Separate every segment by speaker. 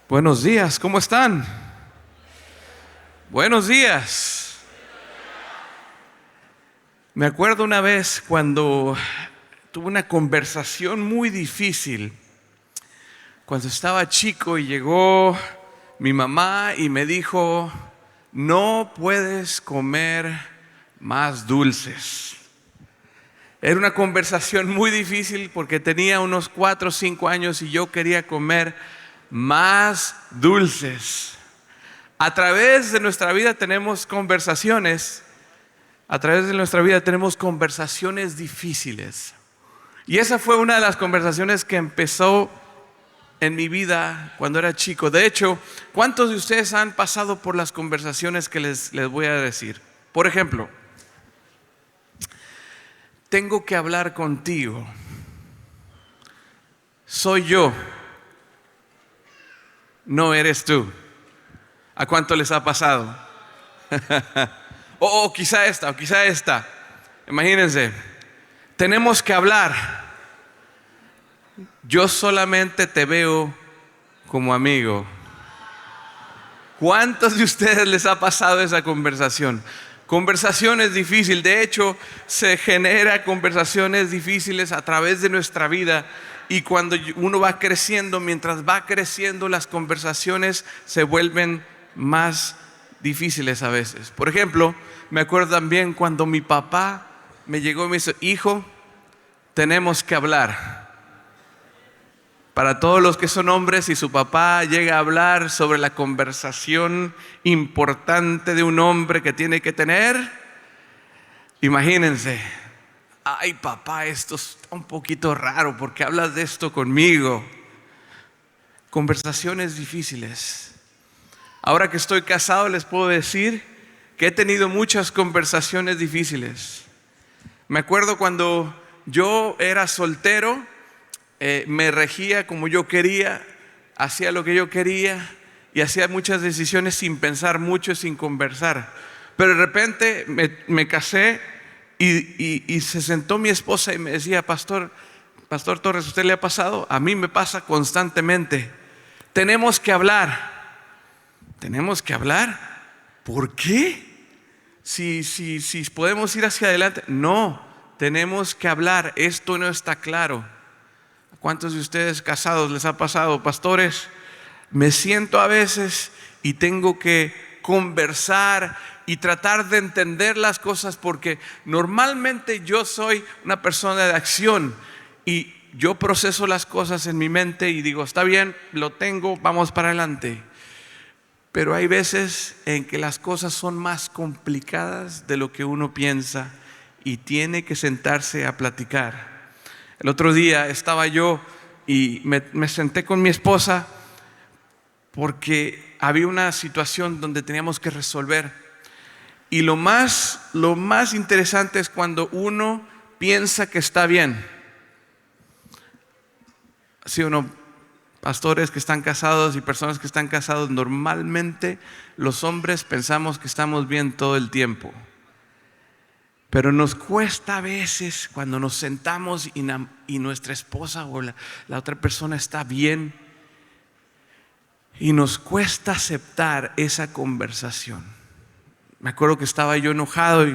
Speaker 1: Buenos días, ¿cómo están? Buenos días. Me acuerdo una vez cuando tuve una conversación muy difícil, cuando estaba chico y llegó mi mamá y me dijo: no puedes comer más dulces. Era una conversación muy difícil porque tenía unos 4 o 5 años y yo quería comer más dulces. A través de nuestra vida tenemos conversaciones, difíciles. Y esa fue una de las conversaciones que empezó en mi vida cuando era chico. De hecho, ¿cuántos de ustedes han pasado por las conversaciones que les voy a decir? Por ejemplo, tengo que hablar contigo. Soy yo, no eres tú. ¿A cuánto les ha pasado? o quizá esta. Imagínense, tenemos que hablar. Yo solamente te veo como amigo. ¿Cuántos de ustedes les ha pasado esa conversación? Conversaciones difíciles. De hecho, se genera conversaciones difíciles a través de nuestra vida. Y cuando uno va creciendo, mientras va creciendo, las conversaciones se vuelven más difíciles a veces. Por ejemplo, me acuerdo también cuando mi papá me llegó y me dijo: hijo, tenemos que hablar. Para todos los que son hombres, y su papá llega a hablar sobre la conversación importante de un hombre que tiene que tener, imagínense: ay papá, esto está un poquito raro, ¿por qué hablas de esto conmigo? Conversaciones difíciles. Ahora que estoy casado, les puedo decir que he tenido muchas conversaciones difíciles. Me acuerdo cuando yo era soltero, me regía como yo quería, hacía lo que yo quería y hacía muchas decisiones sin pensar mucho, sin conversar. Pero de repente me casé y se sentó mi esposa y me decía: Pastor Torres, ¿a usted le ha pasado? A mí me pasa constantemente. Tenemos que hablar. ¿Tenemos que hablar? ¿Por qué? Si podemos ir hacia adelante. No, tenemos que hablar. Esto no está claro. ¿A cuántos de ustedes casados les ha pasado? Pastores, me siento a veces y tengo que conversar y tratar de entender las cosas, porque normalmente yo soy una persona de acción y yo proceso las cosas en mi mente y digo: está bien, lo tengo, vamos para adelante. Pero hay veces en que las cosas son más complicadas de lo que uno piensa y tiene que sentarse a platicar. El otro día estaba yo y me senté con mi esposa porque había una situación donde teníamos que resolver. Y lo más interesante es cuando uno piensa que está bien. ¿Sí o no? Pastores que están casados y personas que están casados, normalmente los hombres pensamos que estamos bien todo el tiempo. Pero nos cuesta a veces cuando nos sentamos y nuestra esposa o la otra persona está bien, y nos cuesta aceptar esa conversación. Me acuerdo que estaba yo enojado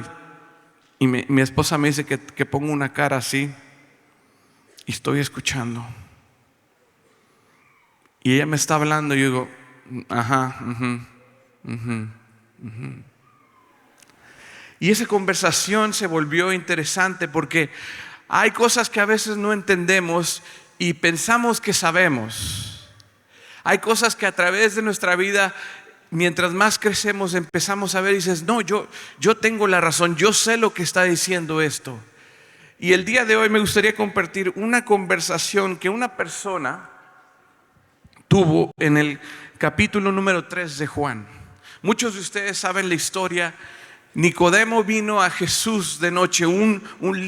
Speaker 1: y mi esposa me dice que pongo una cara así y estoy escuchando. Y ella me está hablando y yo digo: ajá, Y esa conversación se volvió interesante porque hay cosas que a veces no entendemos y pensamos que sabemos. Hay cosas que a través de nuestra vida, mientras más crecemos, empezamos a ver y dices: no, yo tengo la razón, yo sé lo que está diciendo esto. Y el día de hoy me gustaría compartir una conversación que una persona tuvo en el capítulo número 3 de Juan. Muchos de ustedes saben la historia. Nicodemo vino a Jesús de noche, un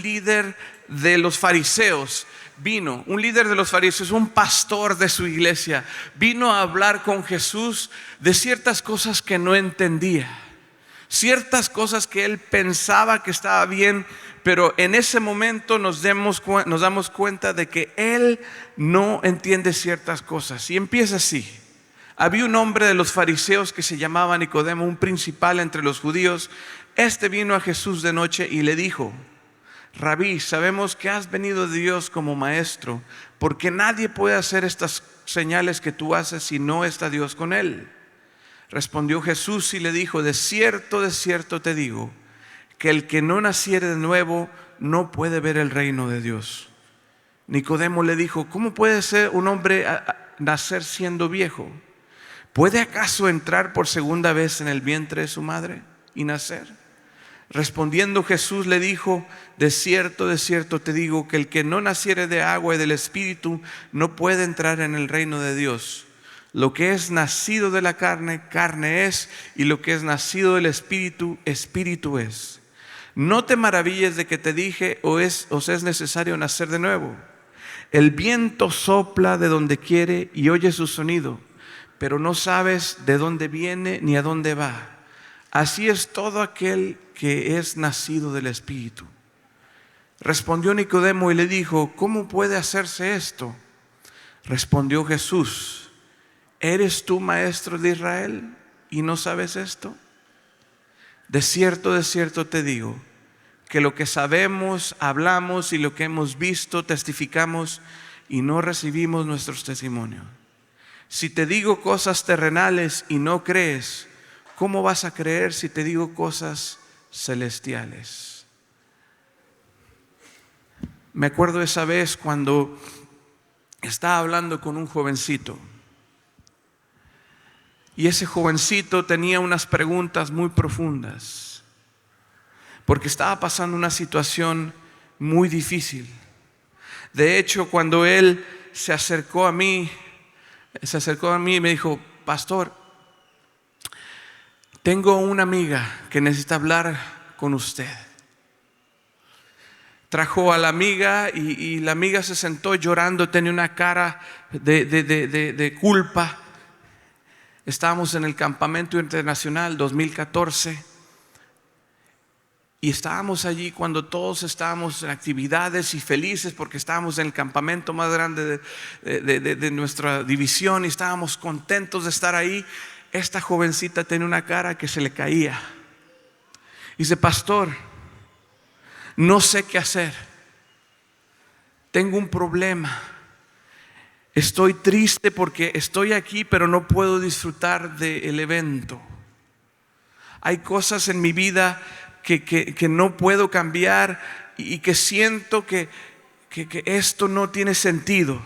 Speaker 1: líder de los fariseos. Un líder de los fariseos, un pastor de su iglesia, vino a hablar con Jesús de ciertas cosas que no entendía, ciertas cosas que él pensaba que estaba bien, pero en ese momento nos damos cuenta de que él no entiende ciertas cosas. Y empieza así: Había un hombre de los fariseos que se llamaba Nicodemo, un principal entre los judíos. Este vino a Jesús de noche y le dijo: Rabí, sabemos que has venido de Dios como maestro, porque nadie puede hacer estas señales que tú haces si no está Dios con él. Respondió Jesús y le dijo: de cierto te digo, que el que no naciere de nuevo no puede ver el reino de Dios. Nicodemo le dijo: ¿cómo puede ser un hombre nacer siendo viejo? ¿Puede acaso entrar por segunda vez en el vientre de su madre y nacer? Respondiendo Jesús le dijo: de cierto te digo, que el que no naciere de agua y del Espíritu no puede entrar en el reino de Dios. Lo que es nacido de la carne, carne es, y lo que es nacido del Espíritu, Espíritu es. No te maravilles de que te dije: os es necesario nacer de nuevo. El viento sopla de donde quiere y oye su sonido, pero no sabes de dónde viene ni a dónde va. Así es todo aquel que es nacido del Espíritu. Respondió Nicodemo y le dijo: ¿cómo puede hacerse esto? Respondió Jesús: ¿eres tú maestro de Israel y no sabes esto? De cierto te digo, que lo que sabemos, hablamos, y lo que hemos visto, testificamos, y no recibimos nuestros testimonios. Si te digo cosas terrenales y no crees, ¿cómo vas a creer si te digo cosas celestiales? Me acuerdo esa vez cuando estaba hablando con un jovencito, y ese jovencito tenía unas preguntas muy profundas, porque estaba pasando una situación muy difícil. De hecho, cuando él se acercó a mí y me dijo: pastor, tengo una amiga que necesita hablar con usted. Trajo a la amiga y la amiga se sentó llorando, tenía una cara de culpa. Estábamos en el campamento internacional 2014 y estábamos allí cuando todos estábamos en actividades y felices porque estábamos en el campamento más grande de nuestra división y estábamos contentos de estar ahí. Esta jovencita tenía una cara que se le caía. Dice: pastor, no sé qué hacer, tengo un problema. Estoy triste porque estoy aquí, pero no puedo disfrutar del evento. Hay cosas en mi vida que no puedo cambiar y que siento que esto no tiene sentido.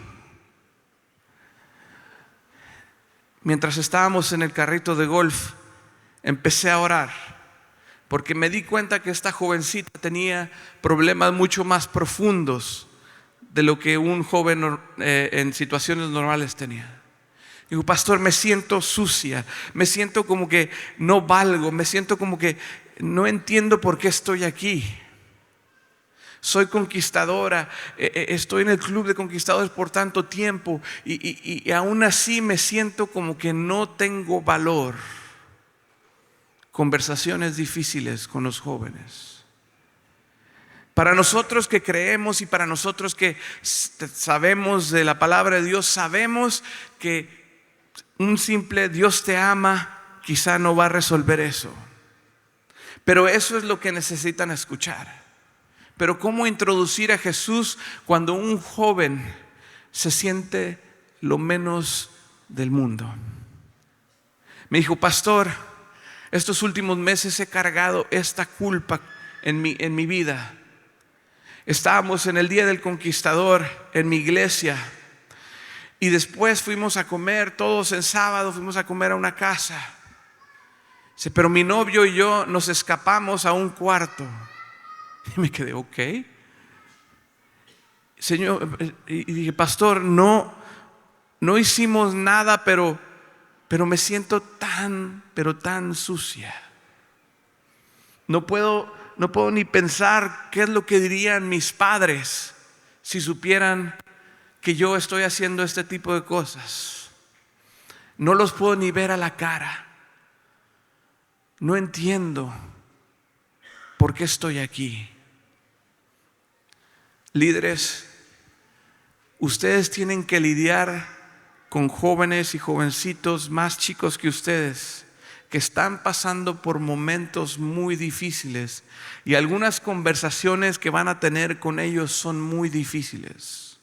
Speaker 1: Mientras estábamos en el carrito de golf, empecé a orar, porque me di cuenta que esta jovencita tenía problemas mucho más profundos de lo que un joven en situaciones normales tenía. Digo: pastor, me siento sucia, me siento como que no valgo, me siento como que no entiendo por qué estoy aquí. Soy conquistadora, estoy en el club de conquistadores por tanto tiempo y aún así me siento como que no tengo valor. Conversaciones difíciles con los jóvenes. Para nosotros que creemos y para nosotros que sabemos de la palabra de Dios, sabemos que un simple Dios te ama quizá no va a resolver eso, pero eso es lo que necesitan escuchar. Pero ¿cómo introducir a Jesús cuando un joven se siente lo menos del mundo? Me dijo: pastor, estos últimos meses he cargado esta culpa en mi vida. Estábamos en el Día del Conquistador en mi iglesia y después fuimos a comer, todos en sábado fuimos a comer a una casa. Dice: pero mi novio y yo nos escapamos a un cuarto. Y me quedé: ok. Señor, y dije: pastor, no hicimos nada, pero me siento pero tan sucia. No puedo ni pensar qué es lo que dirían mis padres si supieran que yo estoy haciendo este tipo de cosas. No los puedo ni ver a la cara. No entiendo por qué estoy aquí. Líderes, ustedes tienen que lidiar con jóvenes y jovencitos más chicos que ustedes que están pasando por momentos muy difíciles y algunas conversaciones que van a tener con ellos son muy difíciles.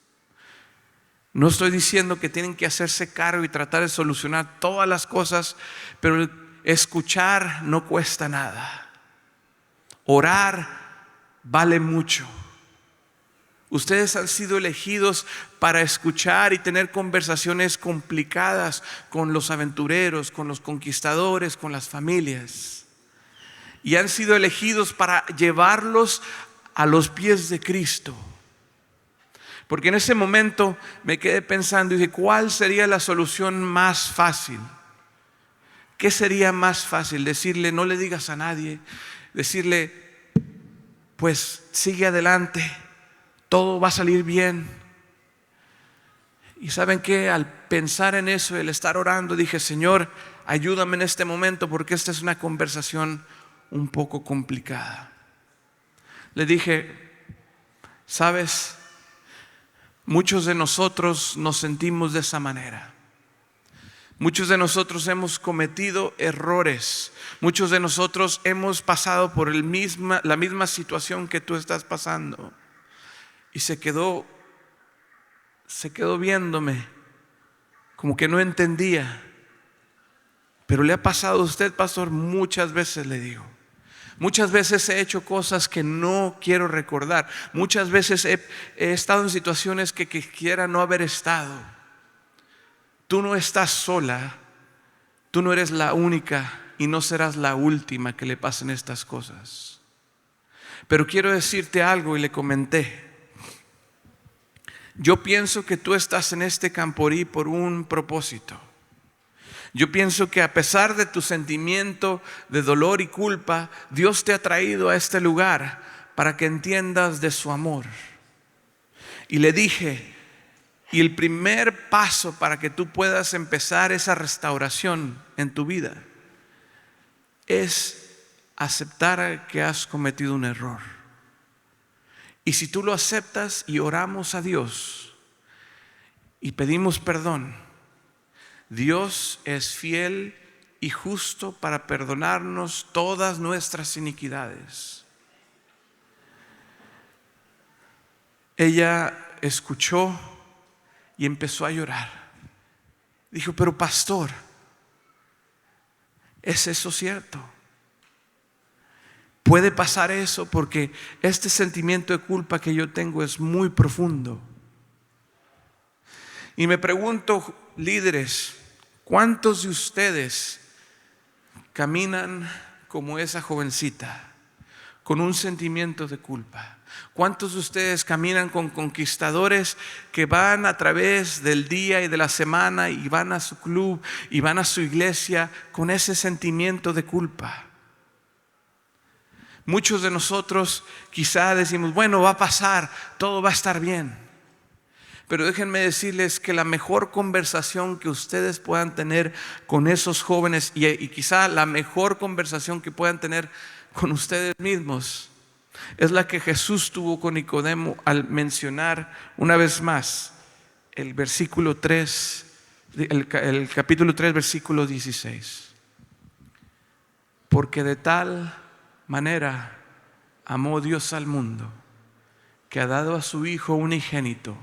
Speaker 1: No estoy diciendo que tienen que hacerse cargo y tratar de solucionar todas las cosas, pero escuchar no cuesta nada. Orar vale mucho. Ustedes han sido elegidos para escuchar y tener conversaciones complicadas con los aventureros, con los conquistadores, con las familias. Y han sido elegidos para llevarlos a los pies de Cristo. Porque en ese momento me quedé pensando y dije, ¿cuál sería la solución más fácil? ¿Qué sería más fácil? Decirle, no le digas a nadie. Decirle, pues sigue adelante. Todo va a salir bien. Y ¿saben qué? Al pensar en eso, el estar orando, dije, Señor, ayúdame en este momento porque esta es una conversación un poco complicada. Le dije, ¿sabes? Muchos de nosotros nos sentimos de esa manera. Muchos de nosotros hemos cometido errores. Muchos de nosotros hemos pasado por la misma situación que tú estás pasando. Y se quedó viéndome como que no entendía. Pero le ha pasado a usted, pastor, muchas veces, le digo. Muchas veces he hecho cosas que no quiero recordar. Muchas veces he estado en situaciones que quisiera no haber estado. Tú no estás sola. Tú no eres la única y no serás la última que le pasen estas cosas. Pero quiero decirte algo y le comenté. Yo pienso que tú estás en este Camporí por un propósito. Yo pienso que a pesar de tu sentimiento de dolor y culpa, Dios te ha traído a este lugar para que entiendas de su amor. Y le dije, y el primer paso para que tú puedas empezar esa restauración en tu vida es aceptar que has cometido un error. Y si tú lo aceptas y oramos a Dios y pedimos perdón, Dios es fiel y justo para perdonarnos todas nuestras iniquidades. Ella escuchó y empezó a llorar. Dijo, pero pastor, ¿es eso cierto? Puede pasar eso porque este sentimiento de culpa que yo tengo es muy profundo. Y me pregunto, líderes, ¿cuántos de ustedes caminan como esa jovencita, con un sentimiento de culpa? ¿Cuántos de ustedes caminan con conquistadores que van a través del día y de la semana y van a su club y van a su iglesia con ese sentimiento de culpa? Muchos de nosotros quizá decimos, bueno, va a pasar, todo va a estar bien. Pero déjenme decirles que la mejor conversación que ustedes puedan tener con esos jóvenes y quizá la mejor conversación que puedan tener con ustedes mismos es la que Jesús tuvo con Nicodemo al mencionar una vez más el versículo 3, el capítulo 3, versículo 16. Porque de tal manera amó Dios al mundo que ha dado a su Hijo unigénito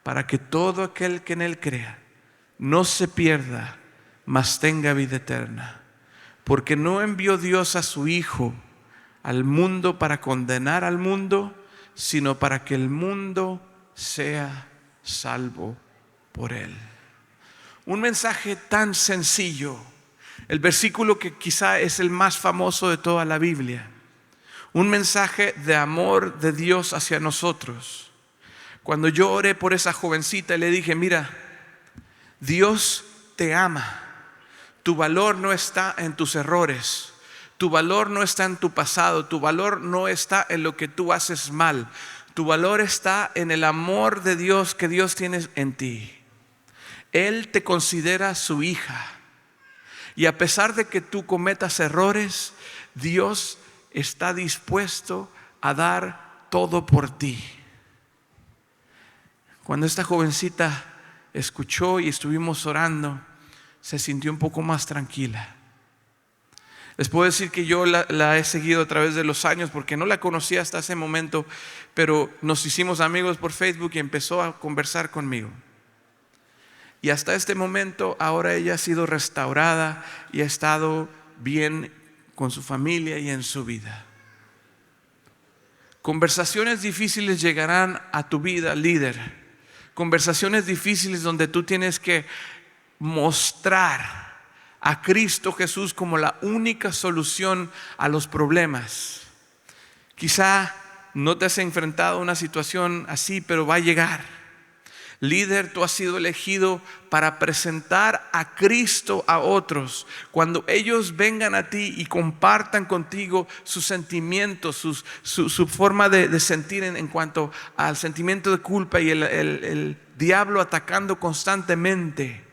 Speaker 1: para que todo aquel que en Él crea no se pierda, mas tenga vida eterna. Porque no envió Dios a su Hijo al mundo para condenar al mundo, sino para que el mundo sea salvo por Él. Un mensaje tan sencillo. El versículo que quizá es el más famoso de toda la Biblia. Un mensaje de amor de Dios hacia nosotros. Cuando yo oré por esa jovencita y le dije, mira, Dios te ama. Tu valor no está en tus errores. Tu valor no está en tu pasado. Tu valor no está en lo que tú haces mal. Tu valor está en el amor de Dios que Dios tiene en ti. Él te considera su hija. Y a pesar de que tú cometas errores, Dios está dispuesto a dar todo por ti. Cuando esta jovencita escuchó y estuvimos orando, se sintió un poco más tranquila. Les puedo decir que yo la he seguido a través de los años porque no la conocía hasta ese momento, pero nos hicimos amigos por Facebook y empezó a conversar conmigo. Y hasta este momento ahora ella ha sido restaurada y ha estado bien con su familia y en su vida. Conversaciones difíciles llegarán a tu vida, líder. Conversaciones difíciles donde tú tienes que mostrar a Cristo Jesús como la única solución a los problemas. Quizá no te has enfrentado a una situación así, pero va a llegar. Líder, tú has sido elegido para presentar a Cristo a otros. Cuando ellos vengan a ti y compartan contigo sus sentimientos, su forma de sentir en cuanto al sentimiento de culpa y el diablo atacando constantemente,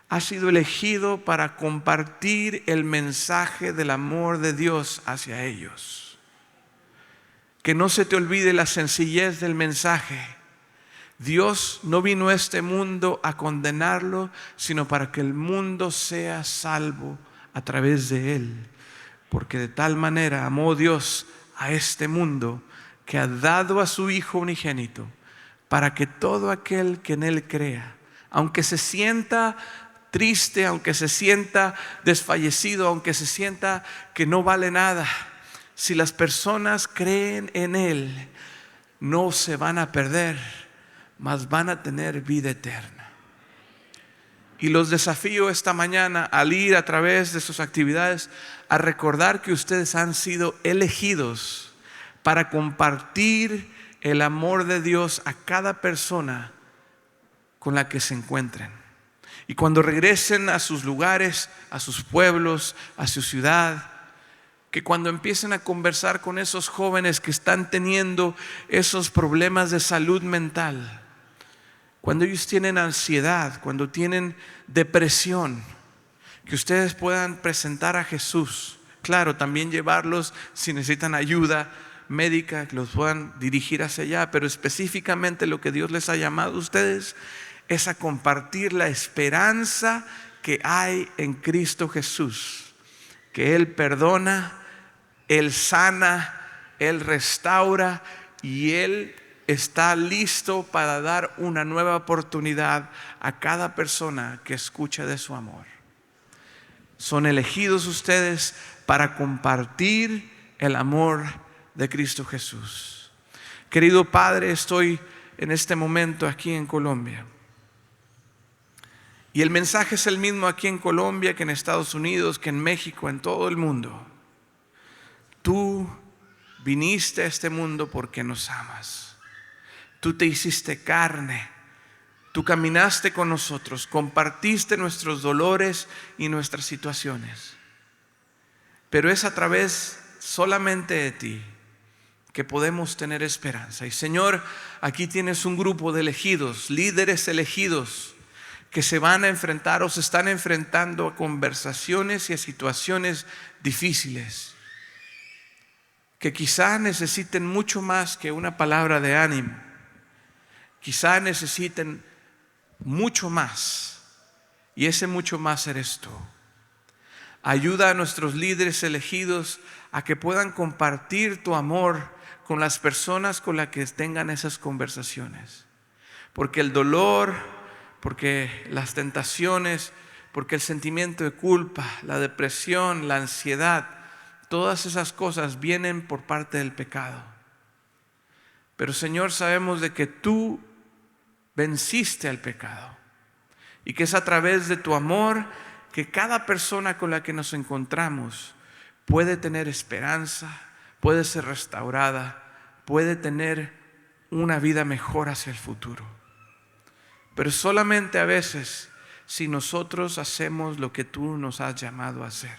Speaker 1: has sido elegido para compartir el mensaje del amor de Dios hacia ellos. Que no se te olvide la sencillez del mensaje. Dios no vino a este mundo a condenarlo, sino para que el mundo sea salvo a través de él. Porque de tal manera amó Dios a este mundo que ha dado a su Hijo unigénito, para que todo aquel que en él crea, aunque se sienta triste, aunque se sienta desfallecido, aunque se sienta que no vale nada, si las personas creen en él, no se van a perder, mas van a tener vida eterna. Y los desafío esta mañana al ir a través de sus actividades a recordar que ustedes han sido elegidos para compartir el amor de Dios a cada persona con la que se encuentren. Y cuando regresen a sus lugares, a sus pueblos, a su ciudad, que cuando empiecen a conversar con esos jóvenes que están teniendo esos problemas de salud mental, cuando ellos tienen ansiedad, cuando tienen depresión, que ustedes puedan presentar a Jesús. Claro, también llevarlos si necesitan ayuda médica, que los puedan dirigir hacia allá, pero específicamente lo que Dios les ha llamado a ustedes es a compartir la esperanza que hay en Cristo Jesús, que Él perdona, Él sana, Él restaura y Él está listo para dar una nueva oportunidad a cada persona que escucha de su amor. Son elegidos ustedes para compartir el amor de Cristo Jesús. Querido Padre, estoy en este momento aquí en Colombia. Y el mensaje es el mismo aquí en Colombia que en Estados Unidos, que en México, en todo el mundo. Tú viniste a este mundo porque nos amas. Tú te hiciste carne. Tú caminaste con nosotros, compartiste nuestros dolores y nuestras situaciones. Pero es a través solamente de ti que podemos tener esperanza. Y Señor, aquí tienes un grupo de elegidos, líderes elegidos, que se van a enfrentar o se están enfrentando a conversaciones y a situaciones difíciles, que quizá necesiten mucho más que una palabra de ánimo. Quizá necesiten mucho más, y ese mucho más eres tú. Ayuda a nuestros líderes elegidos a que puedan compartir tu amor con las personas con las que tengan esas conversaciones, porque el dolor, porque las tentaciones, porque el sentimiento de culpa, la depresión, la ansiedad, todas esas cosas vienen por parte del pecado. Pero Señor, sabemos de que tú venciste al pecado y que es a través de tu amor que cada persona con la que nos encontramos puede tener esperanza, puede ser restaurada, puede tener una vida mejor hacia el futuro. Pero solamente a veces si nosotros hacemos lo que tú nos has llamado a hacer,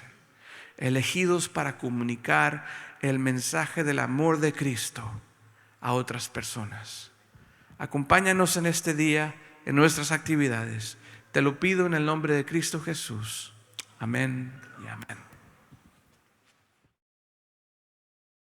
Speaker 1: elegidos para comunicar el mensaje del amor de Cristo a otras personas. Acompáñanos en este día, en nuestras actividades. Te lo pido en el nombre de Cristo Jesús. Amén y amén.